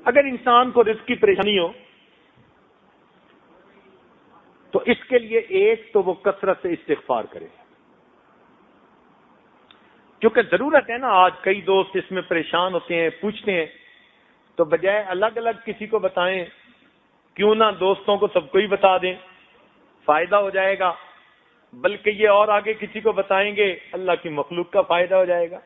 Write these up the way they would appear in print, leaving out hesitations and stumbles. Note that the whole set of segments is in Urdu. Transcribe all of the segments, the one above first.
اگر انسان کو رزق کی پریشانی ہو تو اس کے لیے ایک تو وہ کثرت سے استغفار کرے، کیونکہ ضرورت ہے نا. آج کئی دوست اس میں پریشان ہوتے ہیں، پوچھتے ہیں، تو بجائے الگ الگ کسی کو بتائیں کیوں نہ دوستوں کو سب کو ہی بتا دیں، فائدہ ہو جائے گا. بلکہ یہ اور آگے کسی کو بتائیں گے اللہ کی مخلوق کا فائدہ ہو جائے گا.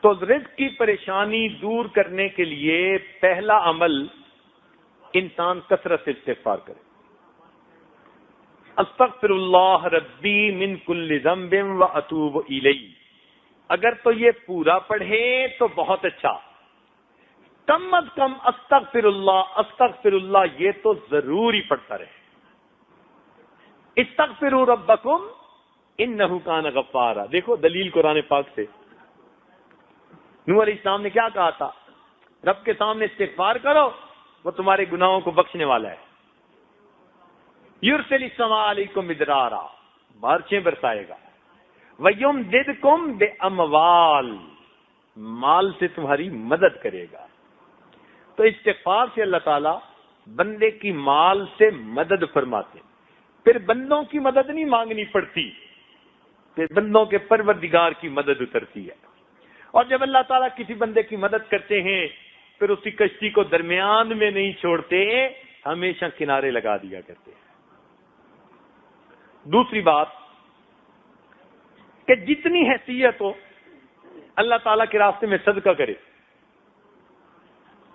تو رزق کی پریشانی دور کرنے کے لیے پہلا عمل انسان کثرت سے استغفار کرے. استغفر اللہ ربی من کل ذنب واتوب الیہ. اگر تو یہ پورا پڑھے تو بہت اچھا، کم از کم استغفر اللہ یہ تو ضرور ہی پڑھتا رہے. استغفروا ربکم انہ کان غفارا. دیکھو دلیل قرآن پاک سے. نوح علیہ السلام نے کیا کہا تھا؟ رب کے سامنے استغفار کرو، وہ تمہارے گناہوں کو بخشنے والا ہے. یرسل السماء علیکم مدرارا، بارشیں برسائے گا. وَيُمْدِدْكُمْ بِأَمْوَالٍ، مال سے تمہاری مدد کرے گا. تو استغفار سے اللہ تعالیٰ بندے کی مال سے مدد فرماتے. پھر بندوں کی مدد نہیں مانگنی پڑتی، پھر بندوں کے پروردگار کی مدد اترتی ہے. اور جب اللہ تعالیٰ کسی بندے کی مدد کرتے ہیں پھر اسی کشتی کو درمیان میں نہیں چھوڑتے، ہمیشہ کنارے لگا دیا کرتے ہیں. دوسری بات کہ جتنی حیثیت ہو اللہ تعالیٰ کے راستے میں صدقہ کرے.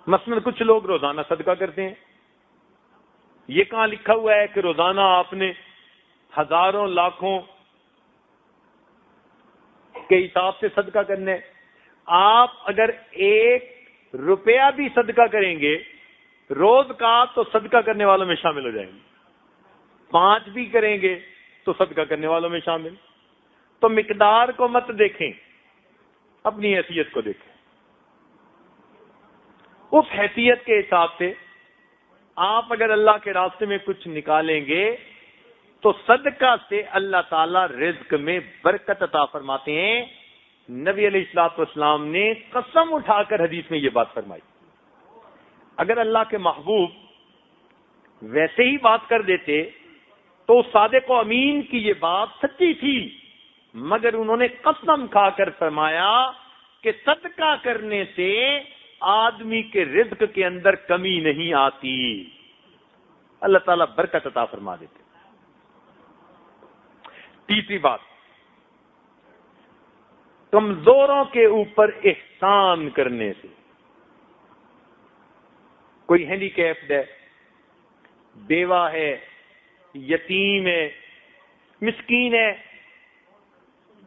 مثلا کچھ لوگ روزانہ صدقہ کرتے ہیں. یہ کہاں لکھا ہوا ہے کہ روزانہ آپ نے ہزاروں لاکھوں کے حساب سے صدقہ کرنا ہے؟ آپ اگر 1 روپیہ بھی صدقہ کریں گے روز کا تو صدقہ کرنے والوں میں شامل ہو جائیں گے. 5 بھی کریں گے تو صدقہ کرنے والوں میں شامل. تو مقدار کو مت دیکھیں، اپنی حیثیت کو دیکھیں. اس حیثیت کے حساب سے آپ اگر اللہ کے راستے میں کچھ نکالیں گے تو صدقہ سے اللہ تعالی رزق میں برکت عطا فرماتے ہیں. نبی علیہ الصلوۃ والسلام نے قسم اٹھا کر حدیث میں یہ بات فرمائی. اگر اللہ کے محبوب ویسے ہی بات کر دیتے تو صادق و امین کی یہ بات سچی تھی، مگر انہوں نے قسم کھا کر فرمایا کہ صدقہ کرنے سے آدمی کے رزق کے اندر کمی نہیں آتی، اللہ تعالیٰ برکت عطا فرما دیتے. تیسری بات، کمزوروں کے اوپر احسان کرنے سے. کوئی ہینڈی کیپڈ ہے، بیوہ ہے، یتیم ہے، مسکین ہے،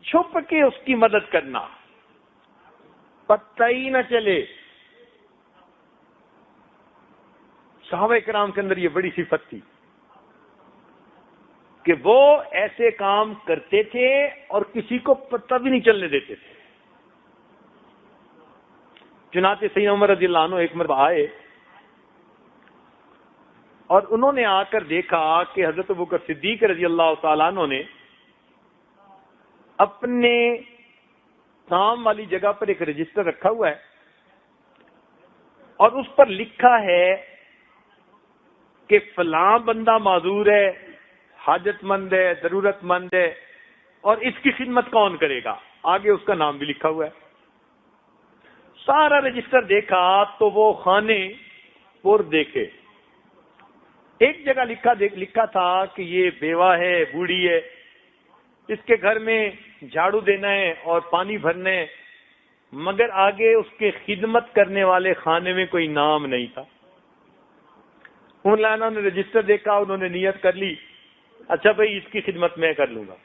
چھپ کے اس کی مدد کرنا، پتہ ہی نہ چلے. صحابہ کرام کے اندر یہ بڑی صفت تھی کہ وہ ایسے کام کرتے تھے اور کسی کو پتہ بھی نہیں چلنے دیتے تھے. چنانچہ سیدنا عمر رضی اللہ عنہ ایک مرتبہ آئے اور انہوں نے آ کر دیکھا کہ حضرت ابوبکر صدیق رضی اللہ تعالیٰ عنہ نے اپنے کام والی جگہ پر ایک رجسٹر رکھا ہوا ہے اور اس پر لکھا ہے کہ فلاں بندہ معذور ہے، حاجت مند ہے، ضرورت مند ہے، اور اس کی خدمت کون کرے گا. آگے اس کا نام بھی لکھا ہوا ہے. سارا رجسٹر دیکھا تو وہ خانے پور دیکھے. ایک جگہ لکھا تھا کہ یہ بیوہ ہے، بوڑھی ہے، اس کے گھر میں جھاڑو دینا ہے اور پانی بھرنا ہے، مگر آگے اس کے خدمت کرنے والے خانے میں کوئی نام نہیں تھا. انہوں نے رجسٹر دیکھا، انہوں نے نیت کر لی اچھا بھائی اس کی خدمت میں کر لوں گا.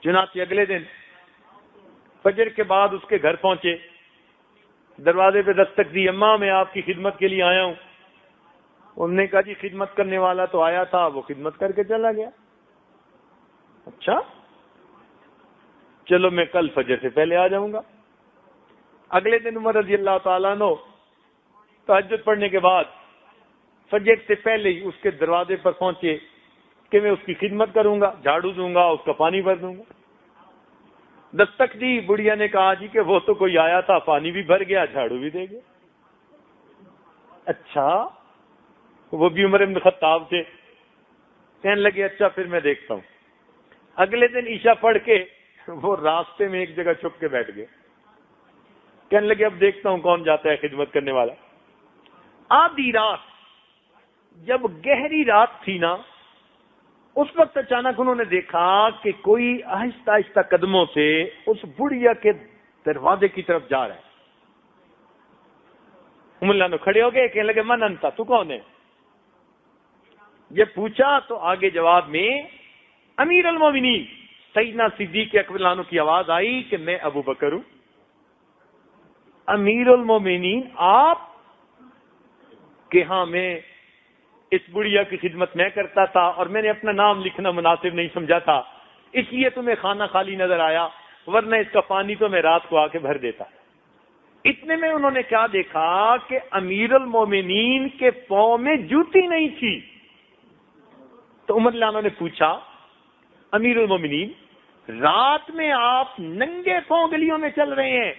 چنانچہ اگلے دن فجر کے بعد اس کے گھر پہنچے، دروازے پہ دستک دی، اماں میں آپ کی خدمت کے لیے آیا ہوں. انہوں نے کہا جی خدمت کرنے والا تو آیا تھا، وہ خدمت کر کے چلا گیا. اچھا چلو میں کل فجر سے پہلے آ جاؤں گا. اگلے دن عمر رضی اللہ تعالیٰ عنہ تہجد پڑھنے کے بعد فجر سے پہلے ہی اس کے دروازے پر پہنچے کہ میں اس کی خدمت کروں گا، جھاڑو دوں گا، اس کا پانی بھر دوں گا. دستک دی، بڑھیا نے کہا جی کہ وہ تو کوئی آیا تھا، پانی بھی بھر گیا، جھاڑو بھی دے گیا. اچھا وہ بھی عمر بن خطاب تھے. کہنے لگے اچھا پھر میں دیکھتا ہوں. اگلے دن عشاء پڑھ کے وہ راستے میں ایک جگہ چھپ کے بیٹھ گئے. کہنے لگے اب دیکھتا ہوں کون جاتا ہے خدمت کرنے والا. آدھی رات جب گہری رات تھی نا، اس وقت اچانک انہوں نے دیکھا کہ کوئی آہستہ آہستہ قدموں سے اس بڑھیا کے دروازے کی طرف جا رہا ہے. ملا نے کھڑے ہو گئے، کہنے لگے من انتا، تو کون ہے؟ یہ پوچھا تو آگے جواب میں امیر المومنین سیدنا صدیق اکبر عنہ کی آواز آئی کہ میں ابو بکر ہوں. امیر المومنین آپ کہ ہاں میں اس بڑھیا کی خدمت میں کرتا تھا اور میں نے اپنا نام لکھنا مناسب نہیں سمجھا تھا، اس لیے تمہیں خانہ خالی نظر آیا، ورنہ اس کا پانی تو میں رات کو آ کے بھر دیتا. اتنے میں انہوں نے کیا دیکھا کہ امیر المومنین کے پاؤں میں جوتی نہیں تھی. تو عمر لانا نے پوچھا امیر المومنین رات میں آپ ننگے پاؤں گلیوں میں چل رہے ہیں؟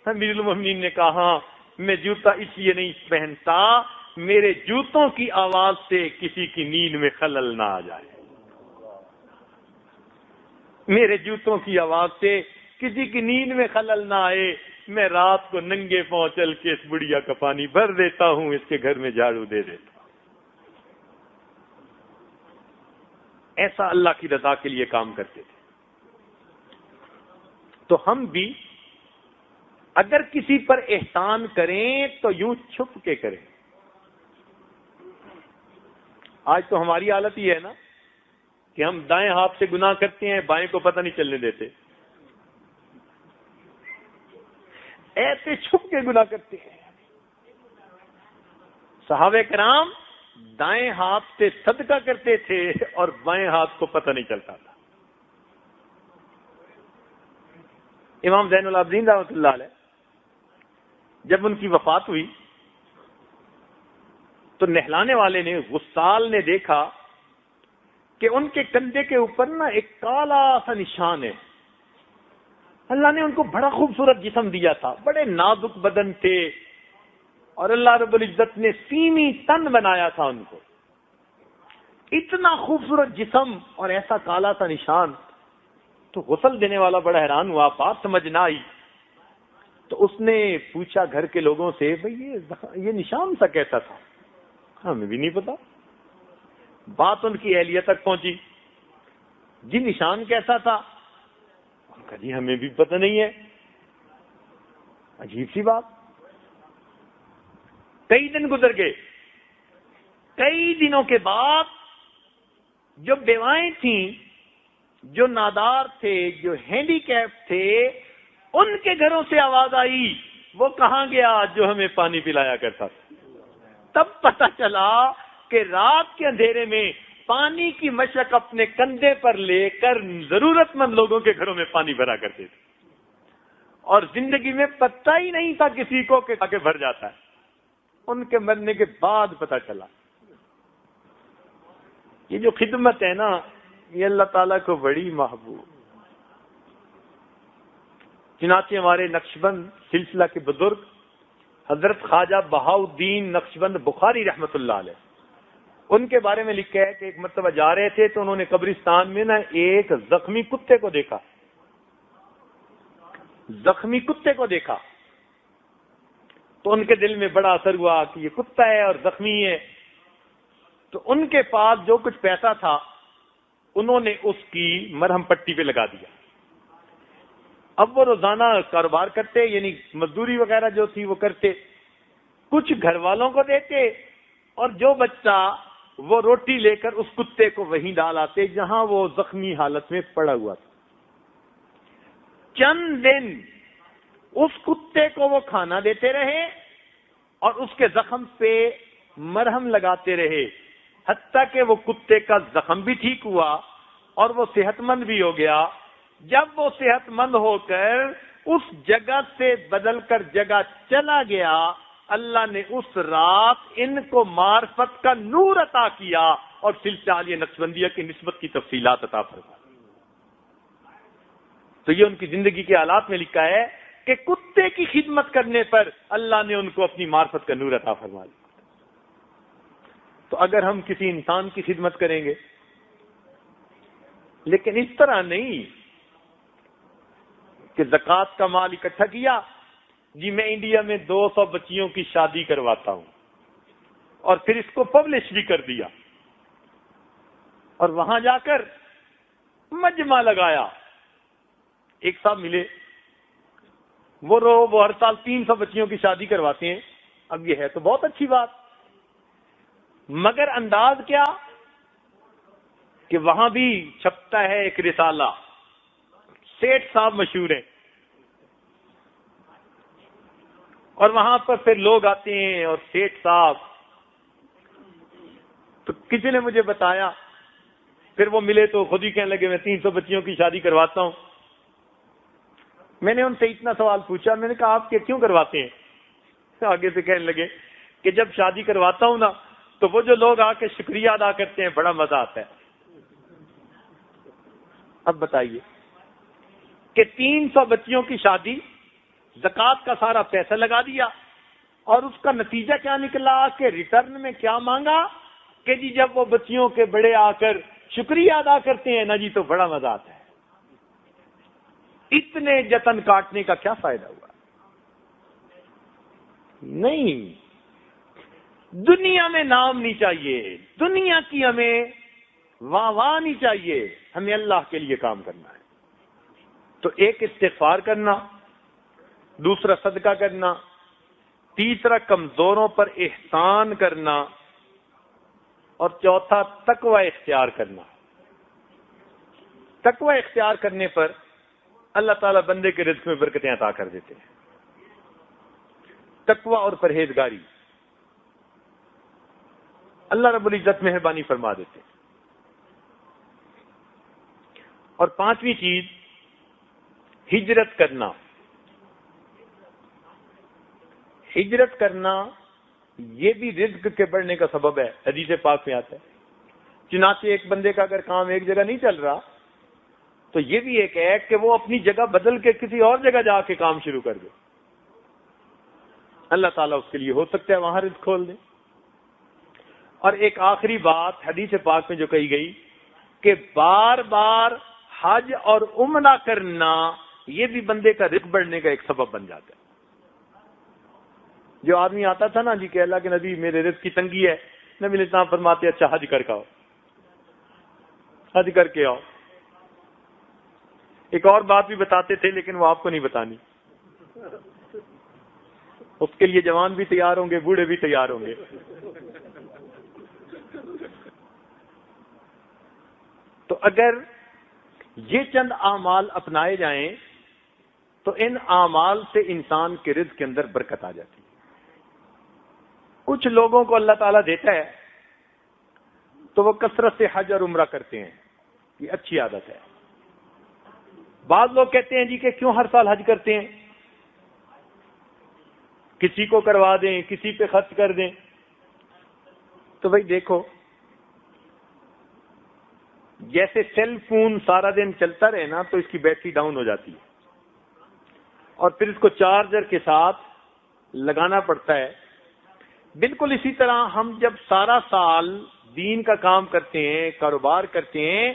امیر المومنین نے کہا ہاں میں جوتا اس لیے نہیں پہنتا، میرے جوتوں کی آواز سے کسی کی نیند میں خلل نہ آ جائے. میرے جوتوں کی آواز سے کسی کی نیند میں خلل نہ آئے. میں رات کو ننگے پاؤں چل کے اس بڑھیا کا پانی بھر دیتا ہوں، اس کے گھر میں جھاڑو دے دیتا ہوں. ایسا اللہ کی رضا کے لیے کام کرتے تھے. تو ہم بھی اگر کسی پر احسان کریں تو یوں چھپ کے کریں. آج تو ہماری حالت یہ ہے نا کہ ہم دائیں ہاتھ سے گناہ کرتے ہیں، بائیں کو پتہ نہیں چلنے دیتے، ایسے چھپ کے گناہ کرتے ہیں. صحابہ کرام دائیں ہاتھ سے صدقہ کرتے تھے اور بائیں ہاتھ کو پتہ نہیں چلتا تھا. امام زین العابدین رحمۃ اللہ علیہ جب ان کی وفات ہوئی تو نہلانے والے نے غسال نے دیکھا کہ ان کے کندھے کے اوپر نا ایک کالا سا نشان ہے. اللہ نے ان کو بڑا خوبصورت جسم دیا تھا، بڑے نازک بدن تھے، اور اللہ رب العزت نے سیمی تن بنایا تھا ان کو. اتنا خوبصورت جسم اور ایسا کالا سا نشان. تو غسل دینے والا بڑا حیران ہوا، بات سمجھ نہ آئی. تو اس نے پوچھا گھر کے لوگوں سے بھئی یہ نشان سا کیسا تھا؟ ہمیں بھی نہیں پتا. بات ان کی اہلیہ تک پہنچی، جی نشان کیسا تھا؟ ان کا جی ہمیں بھی پتہ نہیں ہے. عجیب سی بات. کئی دن گزر گئے. کئی دنوں کے بعد جو بیوائیں تھیں، جو نادار تھے، جو ہینڈی کیپ تھے، ان کے گھروں سے آواز آئی وہ کہاں گیا جو ہمیں پانی پلایا کرتا تھا. تب پتہ چلا کہ رات کے اندھیرے میں پانی کی مشق اپنے کندھے پر لے کر ضرورت مند لوگوں کے گھروں میں پانی بھرا کرتے تھے، اور زندگی میں پتہ ہی نہیں تھا کسی کو کہ آگے بھر جاتا ہے. ان کے مرنے کے بعد پتہ چلا. یہ جو خدمت ہے نا یہ اللہ تعالیٰ کو بڑی محبوب. چنانچہ ہمارے نقشبند سلسلہ کے بزرگ حضرت خواجہ بہاؤالدین نقشبند بخاری رحمت اللہ علیہ، ان کے بارے میں لکھا ہے کہ ایک مرتبہ جا رہے تھے تو انہوں نے قبرستان میں نا ایک زخمی کتے کو دیکھا. زخمی کتے کو دیکھا تو ان کے دل میں بڑا اثر ہوا کہ یہ کتا ہے اور زخمی ہے. تو ان کے پاس جو کچھ پیسہ تھا انہوں نے اس کی مرہم پٹی پہ لگا دیا. اب وہ روزانہ کاروبار کرتے، یعنی مزدوری وغیرہ جو تھی وہ کرتے، کچھ گھر والوں کو دیتے، اور جو بچہ وہ روٹی لے کر اس کتے کو وہیں ڈال آتے جہاں وہ زخمی حالت میں پڑا ہوا تھا. چند دن اس کتے کو وہ کھانا دیتے رہے اور اس کے زخم پہ مرہم لگاتے رہے، حتیٰ کہ وہ کتے کا زخم بھی ٹھیک ہوا اور وہ صحت مند بھی ہو گیا. جب وہ صحت مند ہو کر اس جگہ سے بدل کر جگہ چلا گیا، اللہ نے اس رات ان کو معرفت کا نور عطا کیا اور سلسلہ عالیہ نقشبندیہ کی نسبت کی تفصیلات عطا فرمائی. تو یہ ان کی زندگی کے حالات میں لکھا ہے کہ کتے کی خدمت کرنے پر اللہ نے ان کو اپنی معرفت کا نور عطا فرما دیا. تو اگر ہم کسی انسان کی خدمت کریں گے، لیکن اس طرح نہیں کہ زکوٰۃ کا مال اکٹھا کیا، جی میں انڈیا میں 200 بچیوں کی شادی کرواتا ہوں، اور پھر اس کو پبلش بھی کر دیا، اور وہاں جا کر مجمع لگایا۔ ایک صاحب ملے، وہ ہر سال 300 بچیوں کی شادی کرواتے ہیں۔ اب یہ ہے تو بہت اچھی بات، مگر انداز کیا کہ وہاں بھی چھپتا ہے ایک رسالہ، سیٹھ صاحب مشہور ہیں، اور وہاں پر پھر لوگ آتے ہیں، اور سیٹھ صاحب تو کسی نے مجھے بتایا، پھر وہ ملے تو خود ہی کہنے لگے میں 300 بچیوں کی شادی کرواتا ہوں۔ میں نے ان سے اتنا سوال پوچھا، میں نے کہا آپ کیوں کرواتے ہیں؟ آگے سے کہنے لگے کہ جب شادی کرواتا ہوں نا تو وہ جو لوگ آ کے شکریہ ادا کرتے ہیں بڑا مزہ آتا ہے۔ اب بتائیے کہ 300 بچیوں کی شادی، زکوٰۃ کا سارا پیسہ لگا دیا، اور اس کا نتیجہ کیا نکلا کہ ریٹرن میں کیا مانگا کہ جی جب وہ بچیوں کے بڑے آ کر شکریہ ادا کرتے ہیں نا جی تو بڑا مزہ آتا ہے۔ اتنے جتن کاٹنے کا کیا فائدہ ہوا؟ نہیں، دنیا میں نام نہیں چاہیے، دنیا کی ہمیں واہ نہیں چاہیے، ہمیں اللہ کے لیے کام کرنا ہے۔ تو ایک استغفار کرنا، دوسرا صدقہ کرنا، تیسرا کمزوروں پر احسان کرنا، اور چوتھا تقوی اختیار کرنا۔ تقوی اختیار کرنے پر اللہ تعالیٰ بندے کے رزق میں برکتیں عطا کر دیتے ہیں۔ تقوی اور پرہیزگاری، اللہ رب العزت مہربانی فرما دیتے ہیں۔ اور پانچویں چیز، ہجرت کرنا۔ ہجرت کرنا یہ بھی رزق کے بڑھنے کا سبب ہے، حدیث پاک میں آتا ہے۔ چنانچہ ایک بندے کا اگر کام ایک جگہ نہیں چل رہا تو یہ بھی ایک ہے کہ وہ اپنی جگہ بدل کے کسی اور جگہ جا کے کام شروع کر دے، اللہ تعالیٰ اس کے لیے ہو سکتا ہے وہاں رزق کھول دے۔ اور ایک آخری بات حدیث پاک میں جو کہی گئی کہ بار بار حج اور عمرہ کرنا یہ بھی بندے کا رزق بڑھنے کا ایک سبب بن جاتا ہے۔ جو آدمی آتا تھا نا جی کہ اللہ کے نبی میرے رزق کی تنگی ہے، نبی علیہ السلام فرماتے اچھا حج کر کے آؤ، حج کر کے آؤ۔ ایک اور بات بھی بتاتے تھے لیکن وہ آپ کو نہیں بتانی، اس کے لیے جوان بھی تیار ہوں گے، بوڑھے بھی تیار ہوں گے۔ تو اگر یہ چند اعمال اپنائے جائیں تو ان اعمال سے انسان کے رزق کے اندر برکت آ جاتی ہے۔ کچھ لوگوں کو اللہ تعالیٰ دیتا ہے تو وہ کثرت سے حج اور عمرہ کرتے ہیں، یہ اچھی عادت ہے۔ بعض لوگ کہتے ہیں جی کہ کیوں ہر سال حج کرتے ہیں، کسی کو کروا دیں، کسی پہ خرچ کر دیں۔ تو بھائی دیکھو، جیسے سیل فون سارا دن چلتا رہے نا تو اس کی بیٹری ڈاؤن ہو جاتی ہے، اور پھر اس کو چارجر کے ساتھ لگانا پڑتا ہے۔ بالکل اسی طرح ہم جب سارا سال دین کا کام کرتے ہیں، کاروبار کرتے ہیں،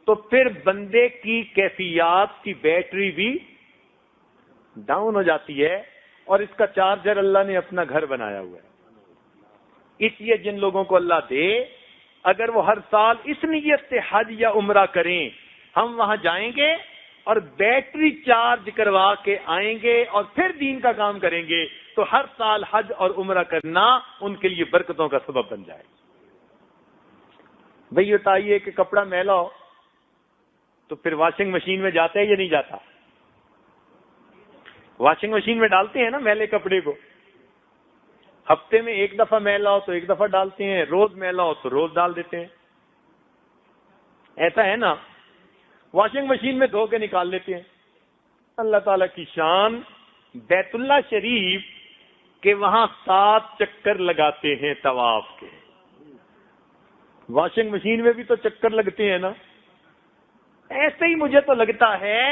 تو پھر بندے کی کیفیات کی بیٹری بھی ڈاؤن ہو جاتی ہے، اور اس کا چارجر اللہ نے اپنا گھر بنایا ہوا ہے۔ اس لیے جن لوگوں کو اللہ دے، اگر وہ ہر سال اس نیت سے حج یا عمرہ کریں، ہم وہاں جائیں گے اور بیٹری چارج کروا کے آئیں گے اور پھر دین کا کام کریں گے، تو ہر سال حج اور عمرہ کرنا ان کے لیے برکتوں کا سبب بن جائے۔ بھئی بتائیے کہ کپڑا میلا ہو تو پھر واشنگ مشین میں جاتا ہے یا نہیں جاتا؟ واشنگ مشین میں ڈالتے ہیں نا میلے کپڑے کو، ہفتے میں ایک دفعہ میلا ہو تو ایک دفعہ ڈالتے ہیں، روز میلا ہو تو روز ڈال دیتے ہیں، ایسا ہے نا؟ واشنگ مشین میں دھو کے نکال لیتے ہیں۔ اللہ تعالیٰ کی شان، بیت اللہ شریف کے وہاں 7 چکر لگاتے ہیں طواف کے۔ واشنگ مشین میں بھی تو چکر لگتے ہیں نا۔ ایسے ہی مجھے تو لگتا ہے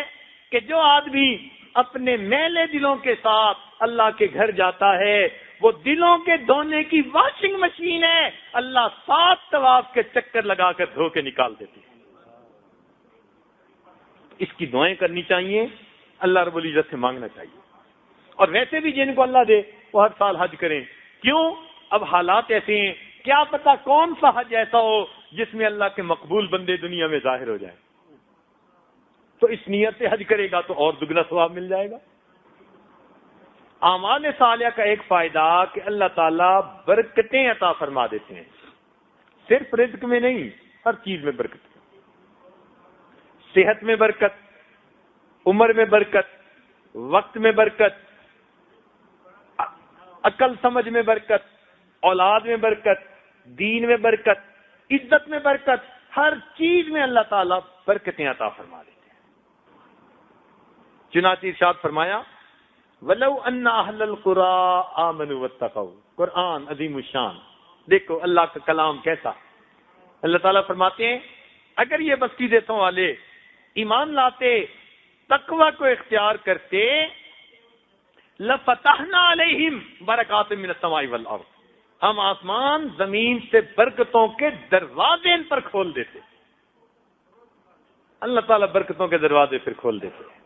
کہ جو آدمی اپنے میلے دلوں کے ساتھ اللہ کے گھر جاتا ہے وہ دلوں کے دھونے کی واشنگ مشین ہے. اللہ 7 طواف کے چکر لگا کر دھو کے نکال دیتے ہیں. اس کی دعائیں کرنی چاہیے, اللہ رب العزت سے مانگنا چاہیے. اور ویسے بھی جن کو اللہ دے وہ ہر سال حج کریں. کیوں؟ اب حالات ایسے ہیں, کیا پتا کون سا حج ایسا ہو جس میں اللہ کے مقبول بندے دنیا میں ظاہر ہو جائیں. تو اس نیت سے حج کرے گا تو اور دگنا ثواب مل جائے گا. اعمال صالحہ کا ایک فائدہ کہ اللہ تعالیٰ برکتیں عطا فرما دیتے ہیں, صرف رزق میں نہیں, ہر چیز میں برکت. صحت میں برکت, عمر میں برکت, وقت میں برکت, عقل سمجھ میں برکت, اولاد میں برکت, دین میں برکت, عزت میں برکت, ہر چیز میں اللہ تعالیٰ برکتیں عطا فرما دیتے ہیں. چنانچہ ارشاد فرمایا وَلَوْ أَنَّ أَهْلَ الْقُرَىٰ آمَنُوا وَاتَّقَوْا. قرآن عظیم الشان, دیکھو اللہ کا کلام کیسا. اللہ تعالیٰ فرماتے ہیں اگر یہ بستی دیسوں والے ایمان لاتے, تقوی کو اختیار کرتے, لَفَتَحْنَا عَلَيْهِمْ بَرَكَاتٍ مِّنَ السَّمَاءِ وَالْأَرْضِ, ہم آسمان زمین سے برکتوں کے دروازے ان پر کھول دیتے. اللہ تعالیٰ برکتوں کے دروازے پھر کھول دیتے ہیں.